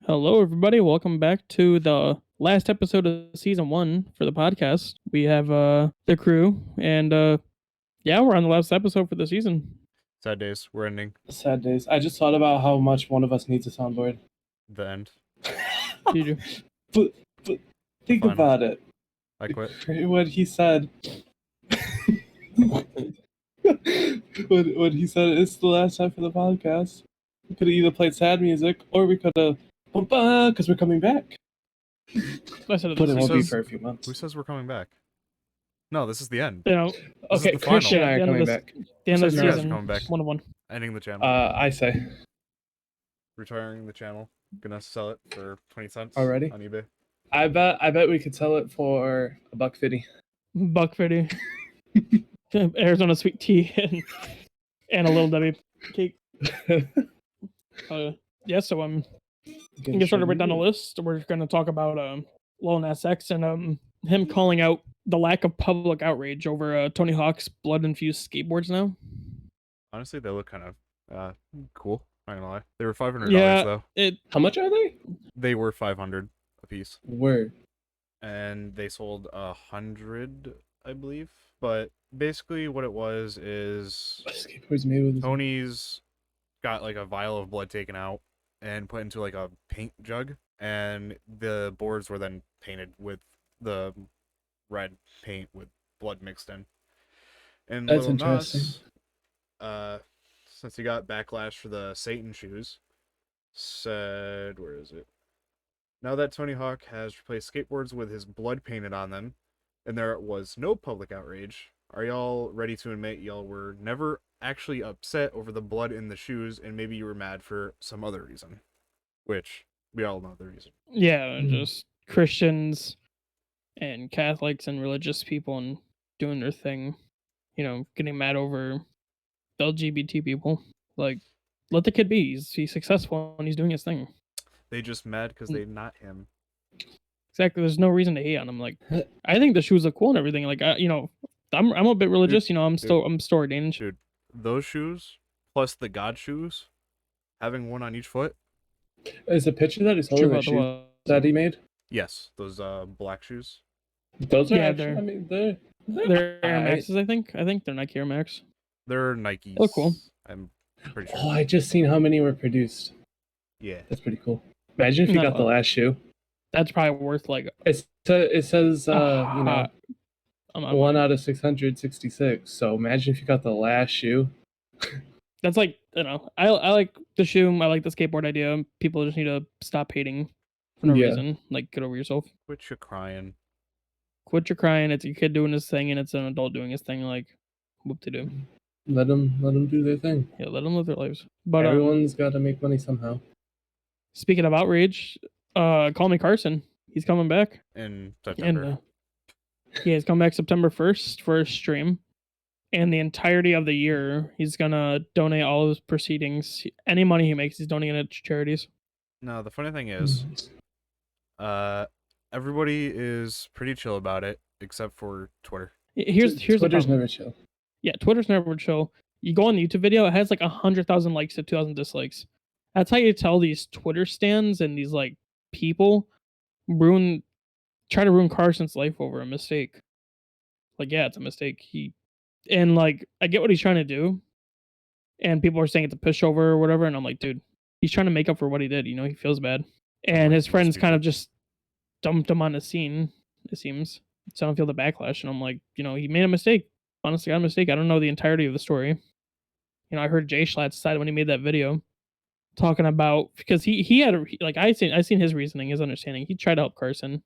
Hello, everybody. Welcome back to the last episode of season 1 for the podcast. We have the crew, and yeah, we're on the last episode for the season. Sad days. We're ending. Sad days. I just thought about how much one of us needs a soundboard. The end. You but think Final. about it. I quit. What he said. What he said, it's the last time for the podcast. We could have either played sad music or we could have, because we're coming back. I said But it won't be says- for a few months. Who says we're coming back? No, this is the end. You know, This is Okay, the final. Christian and I The are end of coming this- back. the end of So the you guys are season. coming back. 1-1. Ending the channel. I say. Retiring the channel. Gonna sell it for 20 cents Already? on eBay. I bet we could sell it for $1.50. $1.50. Arizona sweet tea and a little Debbie cake. Yeah, so get started right down the list. We're going to talk about Lil Nas X and him calling out the lack of public outrage over Tony Hawk's blood-infused skateboards now. Honestly, they look kind of cool. Not gonna lie. They were $500 Yeah. though. How much are they? They were $500 a piece, Word. and they sold 100, I believe. But basically, what it was is Skateboards made with Tony's got like a vial of blood taken out and put into like a paint jug, and the boards were then painted with the red paint with blood mixed in. And That's Lil interesting. Nas, since he got backlash for the Satan shoes, said, where is it? Now that Tony Hawk has replaced skateboards with his blood painted on them, and there was no public outrage, are y'all ready to admit y'all were never actually upset over the blood in the shoes, and maybe you were mad for some other reason? Which, we all know the reason. Yeah, Mhm. just Christians and Catholics and religious people and doing their thing, getting mad over the LGBT people. Like, let the kid be. He's successful and he's doing his thing. They just mad because they not him. Exactly. There's no reason to hate on him. Like, I think the shoes look cool and everything. Like, I'm a bit religious. I'm still ordained. Dude, those shoes, plus the God shoes, having one on each foot. Is the picture that he's True holding the about the shoes what? that he made? Yes, those black shoes. Those are Yeah, actually, they're- I mean, they're They're Air alright. Maxes, I think. I think they're Nike Air Max. They're Nikes. look cool. I'm pretty sure. Oh, I just seen how many were produced. Yeah. That's pretty cool. Imagine if you No. got the last shoe. That's probably worth like It says, I'm 1 out of 666. So imagine if you got the last shoe. that's like, I like the shoe. I like the skateboard idea. People just need to stop hating for no Yeah. reason. Like, get over yourself. Quit your crying. Quit your crying. It's your kid doing his thing, and it's an adult doing his thing. Like, whoop to do. Let them do their thing. Yeah, let them live their lives. But Everyone's got to make money somehow. speaking of outrage, CallmeCarson, he's coming back, In and September. he's coming back September 1st for a stream, and the entirety of the year he's gonna donate all of his proceedings, any money he makes, he's donating it to charities. No, the funny thing is, everybody is pretty chill about it, except for Twitter. Here's the Twitter's problem. never chill. Yeah, Twitter's never chill. You go on the YouTube video, it has like 100,000 likes to 2,000 dislikes. That's how you tell these Twitter stands and these like people try to ruin Carson's life over a mistake. Like, yeah, it's a mistake. I get what he's trying to do, and people are saying it's a pushover or whatever, and I'm like, dude, he's trying to make up for what he did. He feels bad, and his Most friends kind people. of just dumped him on the scene. It seems so. I don't feel the backlash, and I'm like, he made a mistake. Honestly, got a mistake. I don't know the entirety of the story. I heard Jay Schlatt's side when he made that video, talking about, because he had I seen his reasoning, his understanding. He tried to help Carson,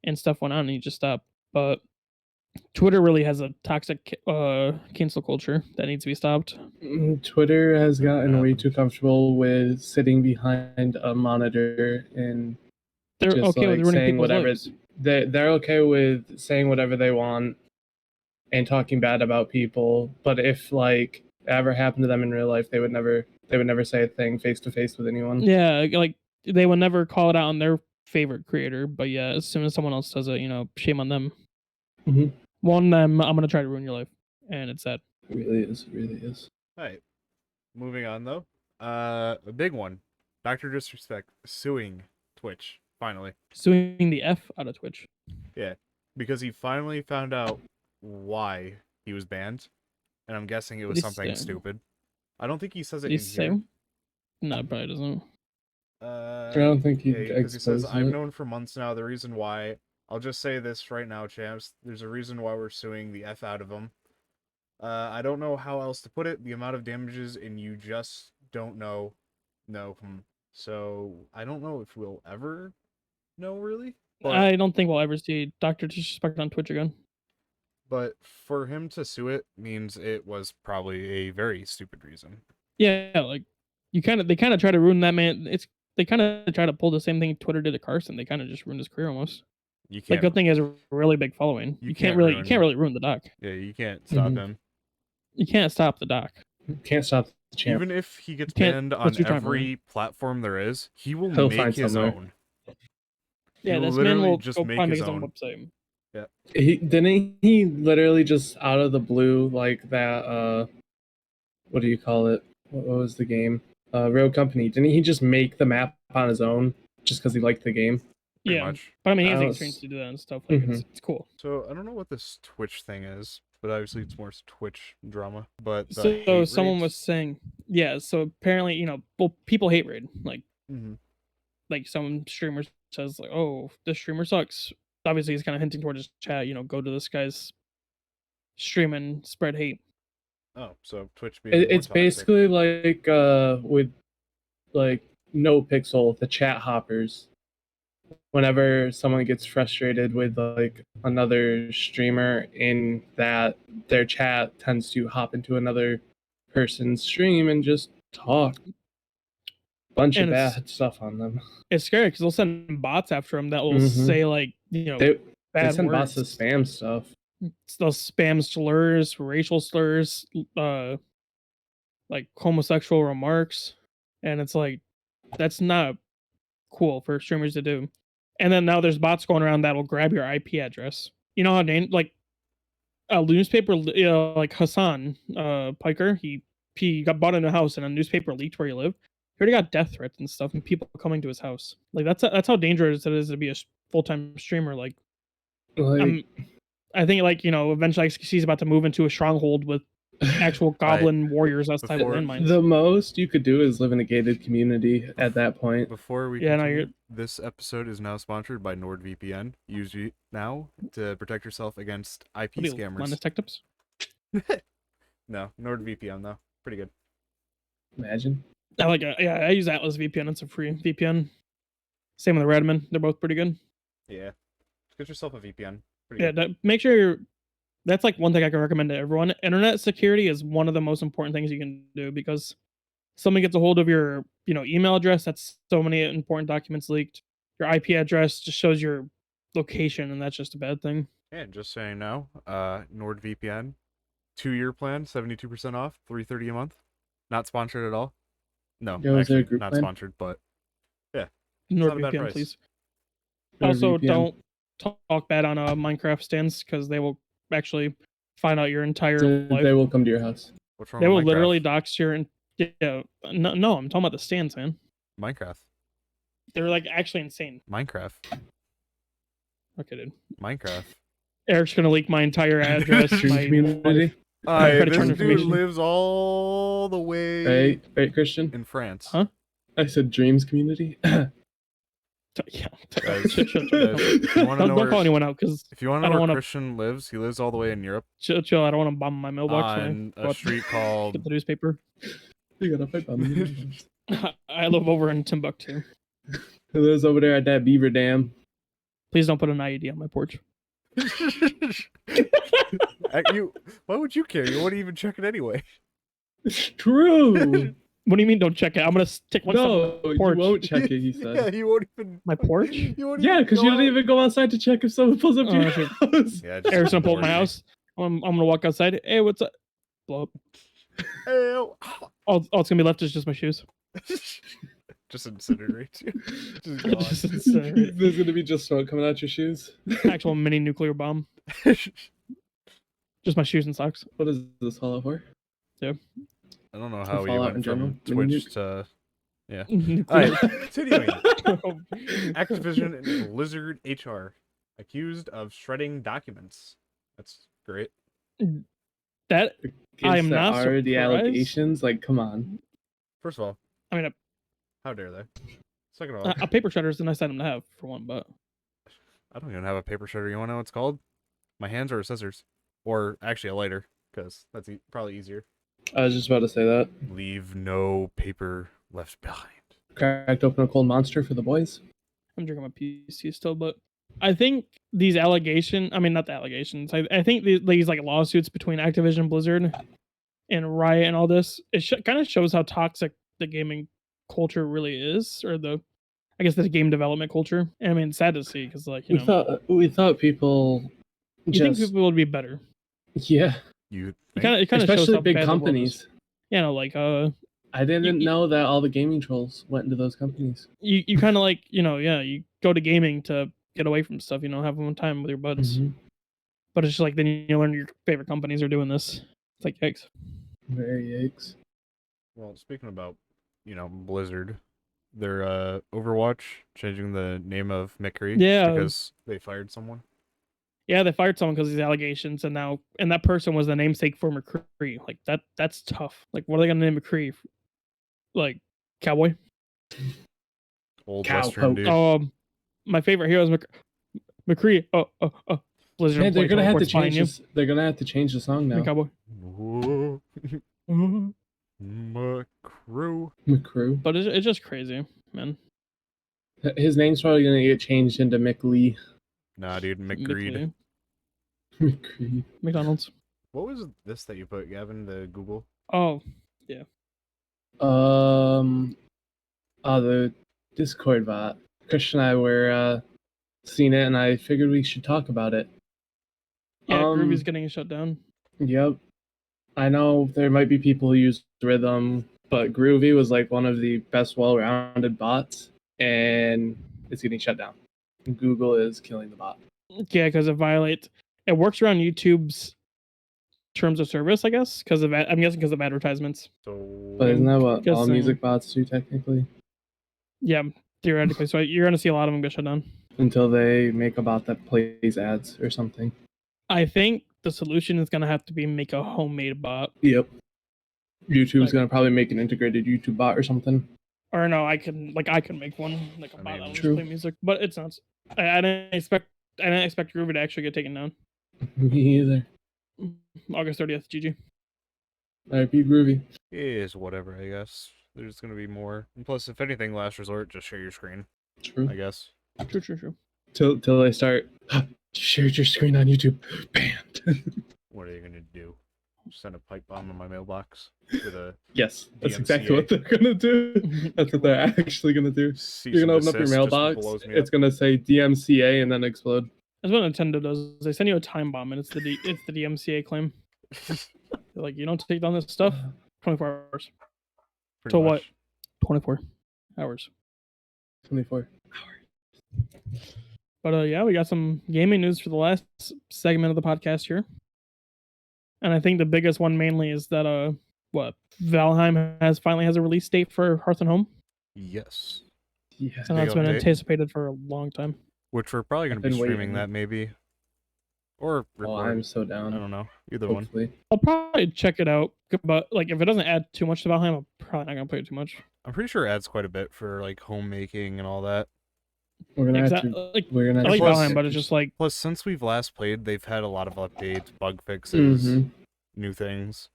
and stuff went on, and he just stopped. But Twitter really has a toxic cancel culture that needs to be stopped. Twitter has gotten way too comfortable with sitting behind a monitor and They're just okay with ruining saying people's whatever. lives. They're okay with saying whatever they want and talking bad about people. But if like ever happened to them in real life, they would never say a thing face to face with anyone. Yeah, like they would never call it out on their favorite creator, but yeah, as soon as someone else does it, shame on them. Mhm. One them, I'm gonna try to ruin your life, and it's sad. It really is. It really is. Alright. Moving on though. A big one. Dr. Disrespect suing Twitch finally. Suing the F out of Twitch. Yeah, because he finally found out why he was banned, and I'm guessing it Did was he something say? stupid. I don't think he says it Did he in say? here. No, it probably doesn't. I don't think he because he says, exposed I've it. known for months now the reason why. I'll just say this right now, champs. There's a reason why we're suing the F out of him. I don't know how else to put it. The amount of damages, and you just don't know. So, I don't know if we'll ever know, really. But, I don't think we'll ever see Dr. Disrespect on Twitch again. but for him to sue it means it was probably a very stupid reason. Yeah, like they kind of try to ruin that man. They kind of try to pull the same thing Twitter did to Carson. They kind of just ruined his career almost. You Like, can't. good thing he has a really big following. You You can't can't really ruin the doc. Yeah, you can't stop Mhm. him. You can't stop the doc. Can't stop the champ. Even if he gets Can't- banned on what's your time, every platform there is, he will He'll make find his somewhere. own. Yeah, He'll this man literally will just go make probably his make his own own. website. Didn't he literally just out of the blue, like that, what do you call it? What was the game? Road Company. Didn't he just make the map on his own just because he liked the game? Pretty Yeah, much. but I mean, he has I the was- experience to do that and stuff. Like, Mhm. it's cool. So I don't know what this Twitch thing is, but obviously it's more Twitch drama. But the So hate someone rates- was saying, yeah. So apparently, well, people hate raid. Mhm. Like some streamer says, like, "Oh, this streamer sucks." Obviously, he's kind of hinting towards his chat. Go to this guy's stream and spread hate. Oh, so Twitch being more It's toxic. basically like with like No Pixel, the chat hoppers. Whenever someone gets frustrated with like another streamer in that, their chat tends to hop into another person's stream and just talk bunch And of it's- bad stuff on them. It's scary because they'll send bots after him that will Mhm. say like They bad send words. bots to spam stuff. They'll spam slurs, racial slurs, like homosexual remarks, and it's like that's not cool for streamers to do. And then now there's bots going around that will grab your IP address. You know how like a newspaper, like Hassan Piker, he got bought in a house and a newspaper leaked where he lived. He already got death threats and stuff, and people coming to his house. Like that's how dangerous it is to be a full-time streamer. Like I think eventually he's about to move into a stronghold with actual goblin warriors outside before- landmines. the most you could do is live in a gated community at that point. Before we Yeah, no, continue, you're- this episode is now sponsored by NordVPN. Use it now to protect yourself against IP What are you, scammers. Linus Tech Tips? No, NordVPN though. Pretty good. Imagine. I use Atlas VPN. It's a free VPN. Same with Redmond. They're both pretty good. Yeah. Get yourself a VPN. Pretty Yeah, good. make sure that's like one thing I can recommend to everyone. Internet security is one of the most important things you can do because someone gets a hold of your, email address. That's so many important documents leaked. Your IP address just shows your location, and that's just a bad thing. And just so you know, NordVPN 2-year plan, 72% off, $3.30 a month. Not sponsored at all. No, Yo, is there a actually, group not plan? sponsored, but not a bad NordVPN, price. please. NordVPN. Also, don't talk bad on Minecraft stands because they will actually find out your entire life. They will come to your house. what's wrong They with will Minecraft? literally dox your. Yeah, no, I'm talking about the stands, man. Minecraft. They're like actually insane. Minecraft. Okay, dude. Minecraft. Eric's gonna leak my entire address. Stream my community. life. Credit This card dude information. lives all the way Right, Christian? in France. Huh? I said dreams community. Yeah. Guys, Chill. if you want to know Don't call where, anyone out because if you want I to know don't where wanna- Christian lives, he lives all the way in Europe chill. I don't want to bomb my mailbox when on I go a out street to called. get the newspaper. You got a pipe on me. I live over in Timbuktu. Who lives over there at that beaver dam? Please don't put an IED on my porch. Why would you care? You wouldn't even check it anyway. True. What do you mean? Don't check it. I'm gonna stick one No, on you porch. won't check it. He Yeah, said. you won't even. My porch? You won't Yeah, even because go you don't out. even go outside to check if someone pulls up to Oh, your shit. house. Yeah, just Eric's gonna pull up my ignore me. house. I'm gonna walk outside. Hey, what's up? Blow up. Ew. All it's gonna be left is just my shoes. Just incinerate you. Just gone. Just incinerate. There's gonna be just smoke coming out your shoes. Actual mini nuclear bomb. Just my shoes and socks. What is this hollow for? I don't know how we Fallout went in general? from Mini Twitch to Yeah. Nuclear. Continuing. Activision and Blizzard HR accused of shredding documents. That's great. That I Kids am that not are the surprised. allegations. Like, come on. First of all, I mean, how dare they? Second of all, a paper shredder is a nice item to have for one, but I don't even have a paper shredder. You want to know what it's called? My hands are scissors, or actually a lighter, because that's probably easier. I was just about to say that. Leave no paper left behind. Cracked open a cold monster for the boys. I'm drinking my PC still. But I think these allegations, I mean, not the allegations. I think these like lawsuits between Activision, Blizzard, and Riot and all this, it kind of shows how toxic the gaming culture really is, or I guess the game development culture. And I mean, it's sad to see because like we thought people you think people would be better. Yeah. You It kind of shows especially how big bad the world is. companies. You know, like I didn't know that all the gaming trolls went into those companies. you kind of like, you know, yeah, you go to gaming to get away from stuff, you know, have one time with your buds. Mhm. But it's just like then you learn your favorite companies are doing this. It's like yikes. Very yikes. Well, speaking about, Blizzard, their Overwatch changing the name of McCree because they fired someone. Yeah, they fired someone because of these allegations, and that person was the namesake for McCree. Like that's tough. Like, what are they gonna name McCree? Like cowboy? Old Cow Western poke. dude. My favorite hero is McCree. Blizzard. Man, they're gonna have to change change. They're gonna have to change the song now. cowboy. McCrew. McCrew. But it's just crazy, man. His name's probably gonna get changed into McLee. Nah, dude, McGreed. McCree. McDonald's. What was this that you put, Gavin? The Google. Oh, yeah. The Discord bot. Christian and I were seeing it, and I figured we should talk about it. Yeah, Groovy's getting shut down. Yep. I know there might be people who use Rhythm, but Groovy was like one of the best well-rounded bots, and it's getting shut down. Google is killing the bot. Yeah, because it works around YouTube's terms of service, I guess, I'm guessing because of advertisements. But isn't that what all music bots do technically? Yeah, theoretically. So you're gonna see a lot of them get shut down until they make a bot that plays ads or something. I think the solution is gonna have to be make a homemade bot. Yep. YouTube's gonna probably make an integrated YouTube bot or something. Or no, I can make one like a bot that will just play music, but it's not. I didn't expect Groovy to actually get taken down. Me either. August 30th, GG. RIP Groovy. Is whatever, I guess. There's gonna be more. And plus, if anything, last resort, just share your screen. True. I guess. True. Till they start. Share your screen on YouTube. Banned. What are you gonna do? Send a pipe bomb in my mailbox with a yes, that's exactly what they're gonna do. That's what they're actually gonna do. You're gonna open up your mailbox. It's gonna say DMCA and then explode. That's what Nintendo does. They send you a time bomb, and it's the DMCA claim. They're like, you don't take down this stuff. 24 hours. So what? 24 hours. 24 hours. But yeah, we got some gaming news for the last segment of the podcast here. And I think the biggest one mainly is that Valheim finally has a release date for Hearth and Home. Yes. Yes. And that's been anticipated for a long time. Which we're probably going to be streaming that maybe. Or record. I'm so down. I don't know. Either Hopefully. one. I'll probably check it out. But like if it doesn't add too much to Valheim, I'm probably not going to play it too much. I'm pretty sure it adds quite a bit for like homemaking and all that. We're gonna have to. I like Valheim, but it's just like. Plus, since we've last played, they've had a lot of updates, bug fixes, new things.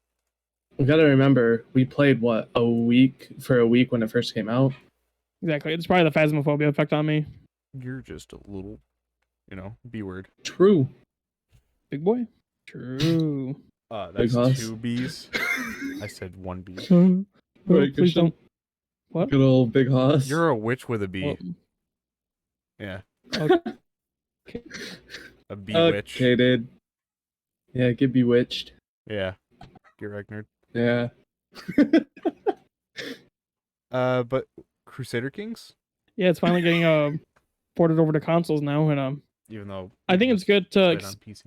We gotta remember, we played a week when it first came out. Exactly, it's probably the phasmophobia effect on me. You're just a little, B word. True. Big boy. True. That's two B's. I said one B. Right, please don't. What? Good old big hoss. You're a witch with a B. Well, yeah. Okay. A bewitch. Okay, dude. Yeah, get bewitched. Yeah. Get Regnard. Yeah. But Crusader Kings? Yeah, it's finally getting ported over to consoles now, and even though I think it's good to on PC.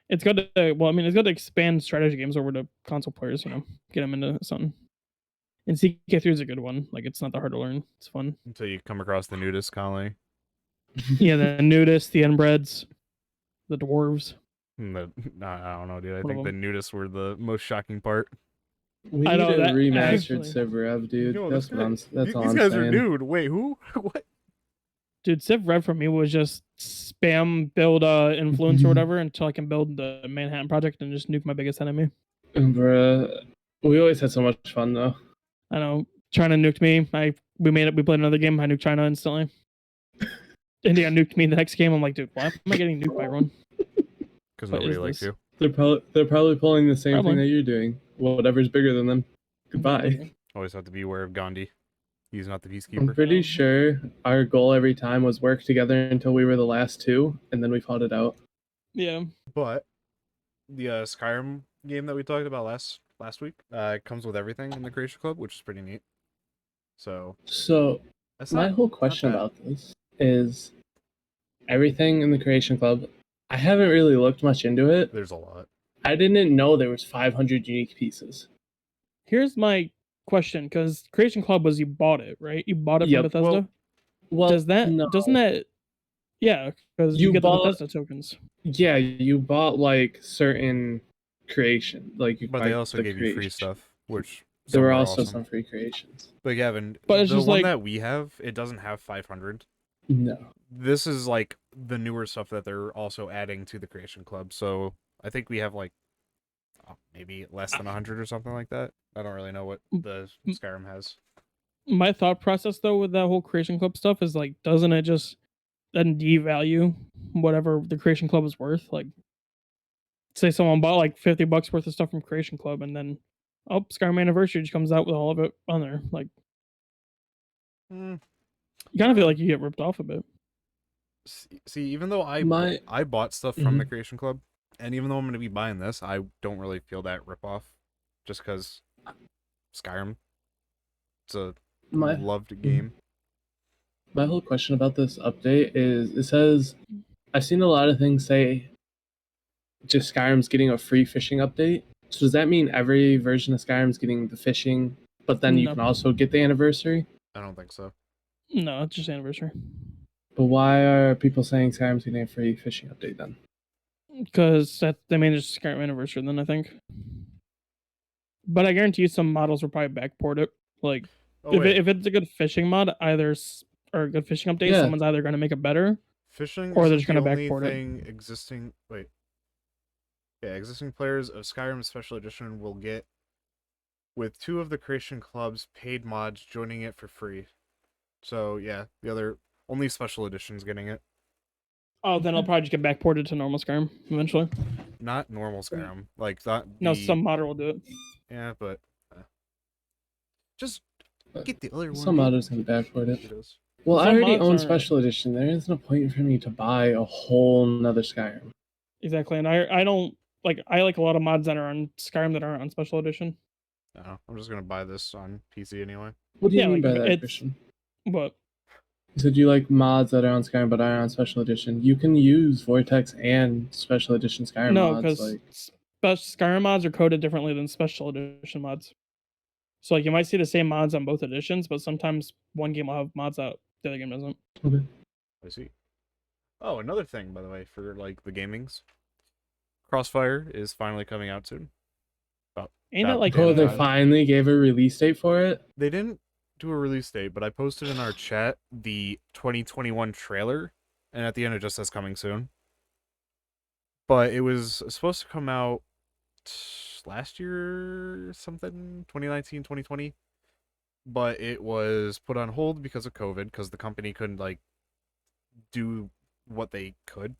It's good to it's good to expand strategy games over to console players. Get them into something. And CK3 is a good one. Like, it's not that hard to learn. It's fun. Until you come across the nudist colony. Yeah, the nudists, the inbreds, the dwarves. I don't know, dude. I One of think the them. nudists were the most shocking part. We I need know a that, remastered actually. Civ Rev, dude. Yo, That's this what guy- that's all these I'm guys saying. are nude. Wait, who? What? Dude, Civ Rev for me was just spam build influence or whatever until I can build the Manhattan Project and just nuke my biggest enemy. Bruh, we always had so much fun though. I know China nuked me. We played another game. I nuked China instantly. India nuked me the next game. I'm like, dude, why am I getting nuked by everyone? Because What nobody is likes this? you. They're probably pulling the same Probably. thing that you're doing. Whatever's bigger than them. Goodbye. Always have to be aware of Gandhi. He's not the I'm peacekeeper. pretty sure our goal every time was work together until we were the last two, and then we fought it out. Yeah. But the Skyrim game that we talked about last week comes with everything in the Creation Club, which is pretty neat. So that's My not, whole question bad. about this is everything in the Creation Club. I haven't really looked much into it. There's a lot. I didn't know there was 500 unique pieces. Here's my question, because Creation Club was you bought it, right? You bought it Yep. from Bethesda. Well, Doesn't that? Yeah, because you You get bought- the Bethesda tokens. Yeah, you bought like certain creation, like you But buy they also the gave you free creation. stuff, which There were some also awesome. some free creations. But Gavin, But it's the just one like- that we have, it doesn't have 500. No. This is like the newer stuff that they're also adding to the Creation Club. So I think we have like maybe less than 100 or something like that. I don't really know what the Skyrim has. My thought process though with that whole Creation Club stuff is like, doesn't it just then devalue whatever the Creation Club is worth? Like, say someone bought like $50 worth of stuff from Creation Club, and then Skyrim Anniversary just comes out with all of it on there. Like, you kind of feel like you get ripped off a bit. See, even though I bought stuff from the Creation Club, and even though I'm going to be buying this, I don't really feel that ripoff, just because Skyrim, it's a loved game. My whole question about this update is, it says, I've seen a lot of things say just Skyrim's getting a free fishing update. So does that mean every version of Skyrim's getting the fishing, but then you No. can also get the anniversary? I don't think so. No, it's just Anniversary. But why are people saying Skyrim's getting a free fishing update then? Because they managed Skyrim Anniversary then, I think. But I guarantee you some models will probably backport it. Like, if it's a good fishing mod, or a good fishing update, someone's either going to make it better, Fishing or they're is just going the to only backport thing existing. Wait. Yeah, existing players of Skyrim Special Edition will get, with 2 of the Creation Club's paid mods joining it for free. So yeah, the other only Special Edition's getting it. Oh, then it'll probably just get backported to normal Skyrim eventually. Not normal Skyrim, like that. No, some modder will do it. Yeah, but just get the other one. Some modders can backport it. Does. Well, I Some already mods own are- Special Edition. There is no point for me to buy a whole nother Skyrim. Exactly, and I don't like. I like a lot of mods that are on Skyrim that aren't on Special Edition. No, I'm just gonna buy this on PC anyway. What do you Yeah, mean like, by that, it's- Christian? But You said you like mods that are on Skyrim but aren't on Special Edition. You can use Vortex and Special Edition Skyrim no, mods. because Skyrim mods are coded differently than Special Edition mods. So like you might see the same mods on both editions, but sometimes one game will have mods out, the other game doesn't. Okay. I see. Oh, another thing, by the way, for like the gamings, Crossfire is finally coming out soon. Ain't that like? Oh, they time. finally gave a release date for it? They didn't do a release date, but I posted in our chat the 2021 trailer, and at the end it just says coming soon. But it was supposed to come out last year, something, 2019, 2020. But it was put on hold because of COVID, because the company couldn't like do what they could.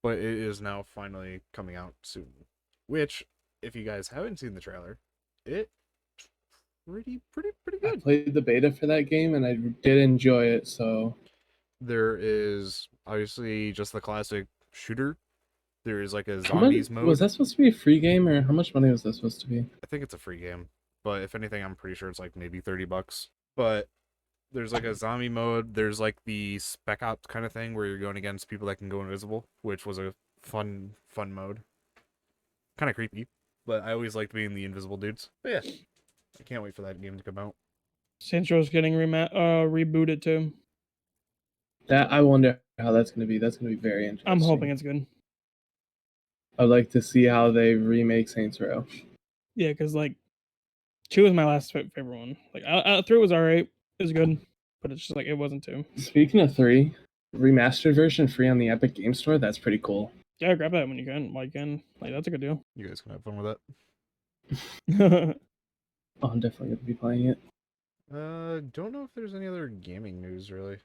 But it is now finally coming out soon. Which, if you guys haven't seen the trailer, it's pretty I good. played the beta for that game and I did enjoy it, so There is obviously just the classic shooter. There is like a how much, zombies mode. was that supposed to be a free game, or how much money was that supposed to be? I think it's a free game, but if anything, I'm pretty sure it's like maybe $30. But there's like a zombie mode. There's like the Spec Ops kind of thing where you're going against people that can go invisible, which was a fun mode. Kind of creepy, but I always liked being the invisible dudes. But yeah, I can't wait for that game to come out. Saints Row's getting rebooted too. That I wonder how that's gonna be. That's gonna be very interesting. I'm hoping it's good. I'd like to see how they remake Saints Row. Yeah, because like 2 was my last favorite one. Like 3 was alright. It was good, but it's just like it wasn't 2. Speaking of 3, remastered version free on the Epic Game Store. That's pretty cool. Yeah, grab that when you can. Like that's a good deal. You guys can have fun with Oh, I'm definitely gonna be playing it. that. Don't know if there's any other gaming news really.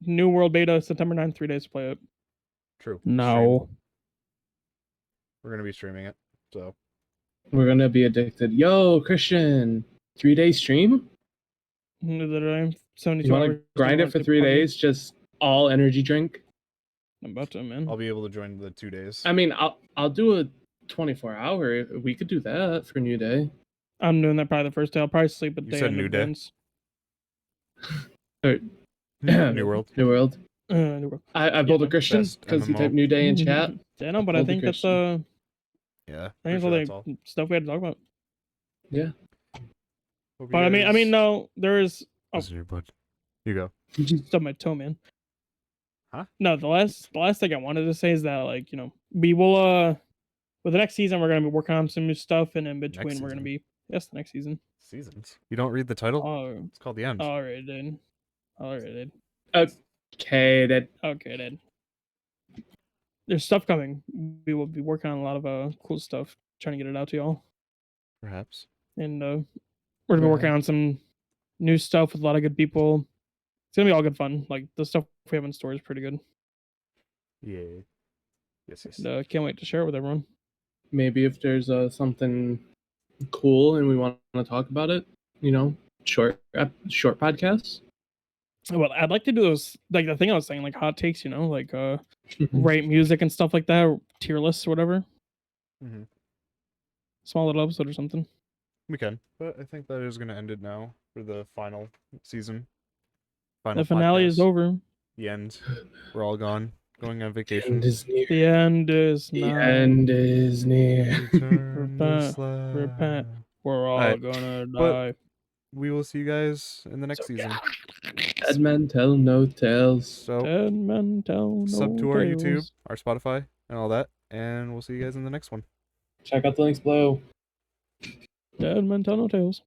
New World Beta September 9th, 3 days to play it. True. No. We're gonna be streaming it, so We're gonna be addicted. Yo, Christian, 3-day stream? Neither 72 You want hours. to grind it for 3 days? Just all energy drink? I'm about to, man. I'll be able to join the 2 days. I mean, I'll do a 24-hour. We could do that for New Day. I'm doing that probably the first day. I'll probably sleep a You day said in New Day? advance. New World. New World. New World. I pulled a man. Christian Best because he MMO. typed New Day in chat. Yeah, no, but I Hold the think that's Christian. Yeah. I think pretty that's sure all that's the stuff we had to talk about. Yeah. Hope you But I mean, guys- no, there is Listen to your bud. You go. stub my toe, man. Huh? No, the last thing I wanted to say is that like, we will with the next season we're gonna be working on some new stuff, and in between we're gonna season? be the next season. Seasons. You don't read the title? Oh, It's called The End. alright, dude. Alright, dude. Okay, that Okay, dude. There's stuff coming. We will be working on a lot of cool stuff, trying to get it out to y'all. Perhaps. And we're gonna be working on some new stuff with a lot of good people. It's gonna be all good fun. Like the stuff we have in store is pretty good. Yeah. Yes. And can't wait to share it with everyone. maybe if there's something cool and we want to talk about it, short podcasts. Well, I'd like to do those, like the thing I was saying, like hot takes, like rate music and stuff like that, or tier lists or whatever. Mm-hmm. Small little episode or something. We can. But I think that is going to end it now for the final season. The finale is podcast. over. The end. We're all gone. Going on The vacation. end is near. The end is The not. end is near. Repent. We're all Alright, gonna but- die. We will see you guys in the next season. Dead men tell no tales. So, Dead men tell no sub to our tales. YouTube, our Spotify, and all that. And we'll see you guys in the next one. Check out the links below. Dead men tell no tales.